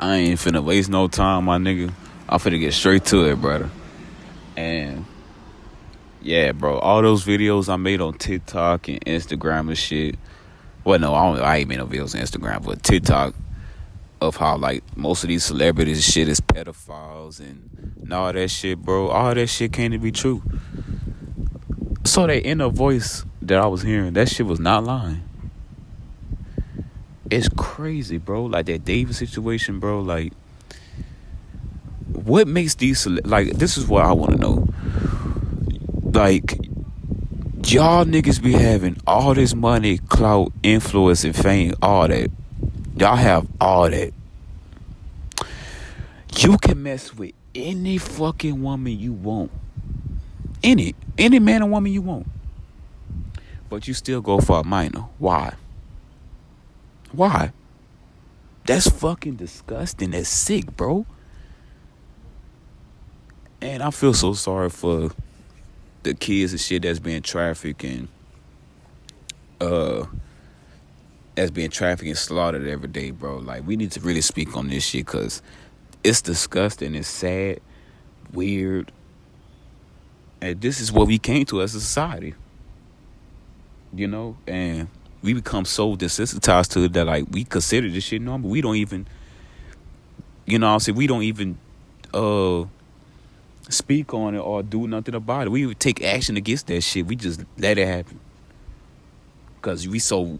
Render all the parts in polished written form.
I ain't finna waste no time, my nigga. I'm finna get straight to it, brother. And yeah, bro, all those videos I made on TikTok and Instagram and shit. Well, no, I ain't made no videos on Instagram, but TikTok of how like most of these celebrities and shit is pedophiles and all that shit, bro. All that shit can't be true. So that inner voice that I was hearing, that shit was not lying. It's crazy, bro. Like that David situation, bro. Like, what makes these like? This is what I want to know. Like, y'all niggas be having all this money, clout, influence, and fame, all that. Y'all have all that. You can mess with any fucking woman you want. Any man or woman you want. But you still go for a minor. Why? Why? That's fucking disgusting. That's sick, bro. And I feel so sorry for the kids and shit that's being trafficked and slaughtered every day, bro. Like, we need to really speak on this shit because it's disgusting, it's sad, weird, and this is what we came to as a society, you know. And we become so desensitized to it that like we consider this shit normal. We don't even, you know what I'm saying, we don't even speak on it or do nothing about it. We would take action against that shit. We just let it happen because we so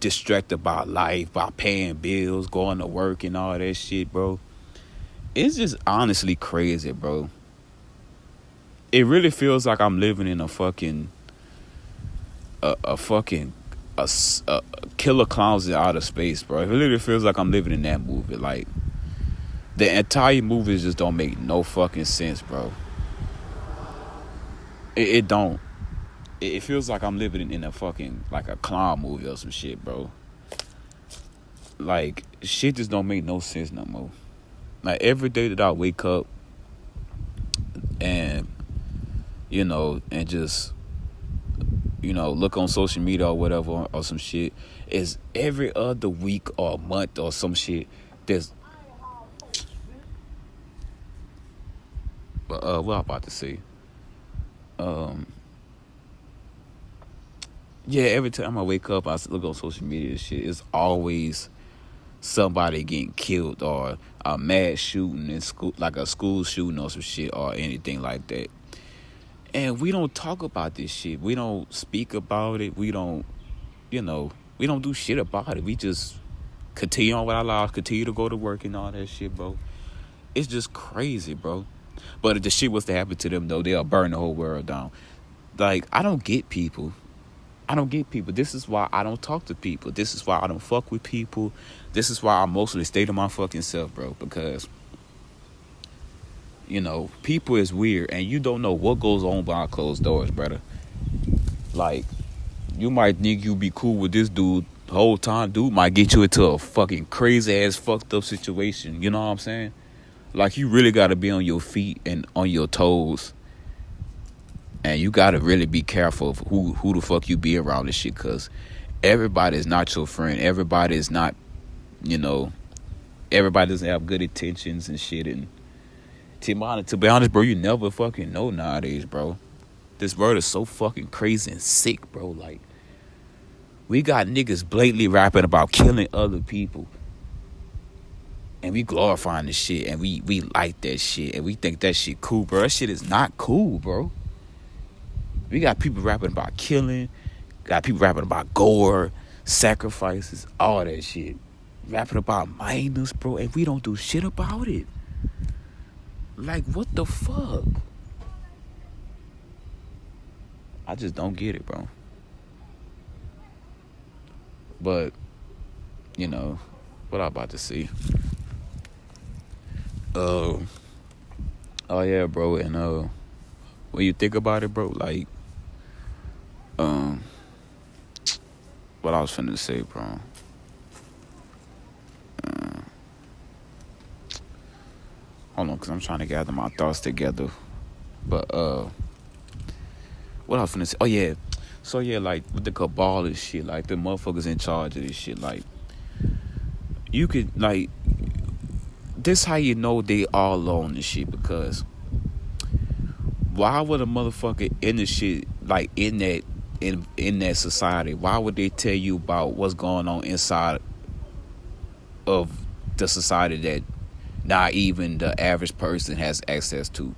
distracted by life, by paying bills, going to work and all that shit, bro. It's just honestly crazy, bro. It really feels like I'm living in a fucking a killer clowns in outer space, bro. It literally feels like I'm living in that movie. Like, the entire movie just don't make no fucking sense, bro. It don't. It feels like I'm living in a fucking, like a clown movie or some shit, bro. Like, shit just don't make no sense no more. Like, every day that I wake up and, you know, and just, you know, look on social media or whatever or some shit, is every other week or month or some shit, there's, what I'm about to say. Yeah, every time I wake up, I look on social media and shit, it's always somebody getting killed or a mass shooting in school, like a school shooting or some shit or anything like that. And we don't talk about this shit. We don't speak about it. We don't, you know, we don't do shit about it. We just continue on with our lives, continue to go to work and all that shit, bro. It's just crazy, bro. But if the shit was to happen to them, though, they'll burn the whole world down. Like, I don't get people. This is why I don't talk to people. This is why I don't fuck with people. This is why I mostly stay to my fucking self, bro. Because, you know, people is weird. And you don't know what goes on behind closed doors, brother. Like, you might think you be cool with this dude the whole time. Dude might get you into a fucking crazy-ass fucked up situation. You know what I'm saying? Like, you really got to be on your feet and on your toes. And you gotta really be careful of who the fuck you be around this shit, cause everybody is not your friend. Everybody is not, you know, everybody doesn't have good intentions and shit. And to be honest, bro, you never fucking know nowadays, bro. This world is so fucking crazy and sick, bro. Like, we got niggas blatantly rapping about killing other people. And we glorifying this shit, and we like that shit, and we think that shit cool, bro. That shit is not cool, bro. We got people rapping about killing, got people rapping about gore, sacrifices, all that shit. Rapping about minors, bro, and we don't do shit about it. Like, what the fuck? I just don't get it, bro. But, you know, what I'm about to see. Oh yeah, bro, and when you think about it, bro, like, what I was finna say, bro. Hold on, cause I'm trying to gather my thoughts together. But what I was finna say? Oh yeah, so yeah, like with the cabal and shit, like the motherfuckers in charge of this shit, like you could like this how you know they all on this shit, because why would a motherfucker in the shit, like in that society, why would they tell you about what's going on inside of the society that not even the average person has access to?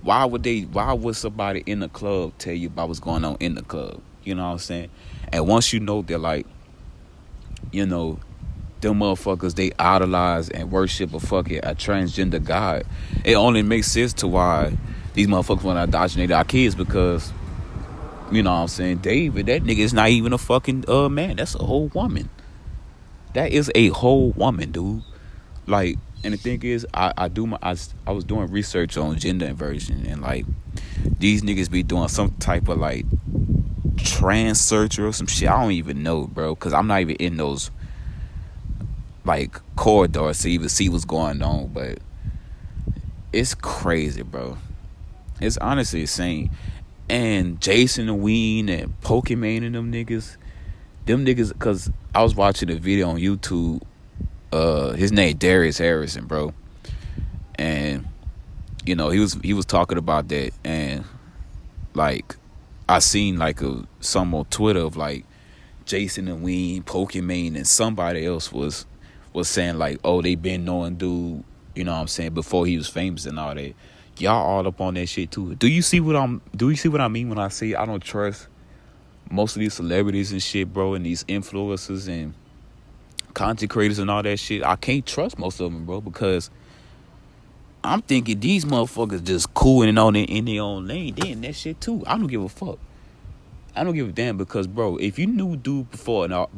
Why would somebody in the club tell you about what's going on in the club? You know what I'm saying? And once you know, they're like, you know, them motherfuckers, they idolize and worship a transgender god. It only makes sense to why these motherfuckers want to indoctrinate our kids, because, you know what I'm saying, David, that nigga is not even a fucking man. That's a whole woman. That is a whole woman, dude. Like, and the thing is, I was doing research on gender inversion, and like these niggas be doing some type of like trans surgery or some shit. I don't even know, bro, because I'm not even in those like corridors to even see what's going on. But it's crazy, bro. It's honestly insane. And Jason and Ween and Pokemon and them niggas, because I was watching a video on YouTube. His name Darius Harrison, bro, and you know he was talking about that, and like I seen like some on Twitter of like Jason and Ween, Pokemon, and somebody else was saying like, oh, they been knowing dude, you know what I'm saying, before he was famous and all that. Y'all all up on that shit too. Do you see what I mean when I say I don't trust most of these celebrities and shit, bro, and these influencers and content creators and all that shit? I can't trust most of them, bro, because I'm thinking these motherfuckers just cooling on in their own lane. They in that shit too. I don't give a fuck. I don't give a damn, because, bro, if you knew dude before all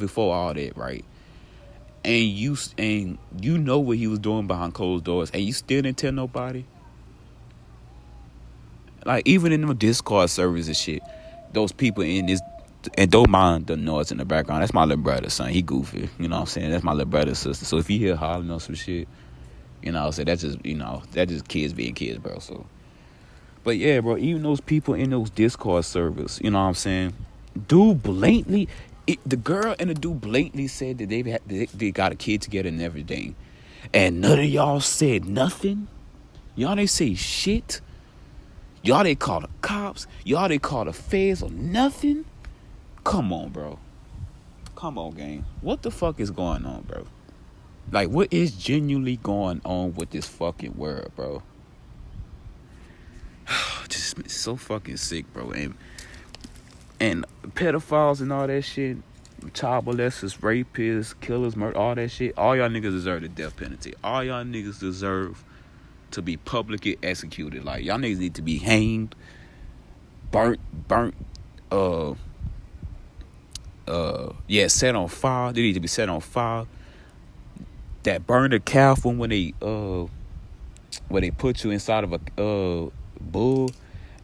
that, right, and you know what he was doing behind closed doors, and you still didn't tell nobody, like even in them Discord servers and shit, those people in this. And don't mind the noise in the background. That's my little brother, son. He goofy. You know what I'm saying? That's my little brother, sister. So if you hear hollering on some shit, you know what I'm saying, that's just kids being kids, bro. So, but yeah, bro, even those people in those Discord servers, you know what I'm saying, dude blatantly, the girl and the dude blatantly said that they got a kid together and everything. And none of y'all said nothing. Y'all didn't say shit. Y'all didn't call the cops. Y'all didn't call the feds or nothing. Come on, bro. Come on, gang. What the fuck is going on, bro? Like, what is genuinely going on with this fucking world, bro? Just so fucking sick, bro. And pedophiles and all that shit, child molesters, rapists, killers, murder, all that shit, all y'all niggas deserve the death penalty. All y'all niggas deserve to be publicly executed. Like, y'all niggas need to be hanged, burnt, set on fire. They need to be set on fire. That burn the calf one when they put you inside of a bull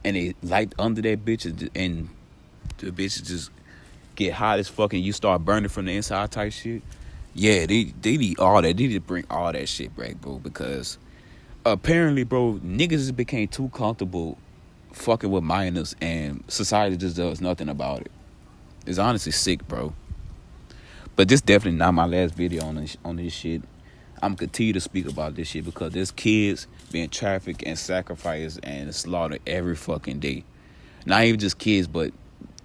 and they light under that bitch and the bitch just get hot as fuck and you start burning from the inside type shit. Yeah, they need all that. They need to bring all that shit back, bro, because apparently, bro, niggas became too comfortable fucking with minors and society just does nothing about it. It's honestly sick, bro. But this definitely not my last video on this shit. I'm continue to speak about this shit because there's kids being trafficked and sacrificed and slaughtered every fucking day. Not even just kids, but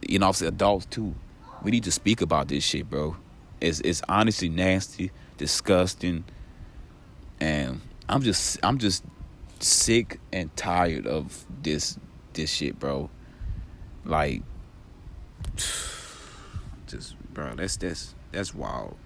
you know, adults too. We need to speak about this shit, bro. It's honestly nasty, disgusting, and I'm just sick and tired of this shit, bro. Like, just, bro, that's wild.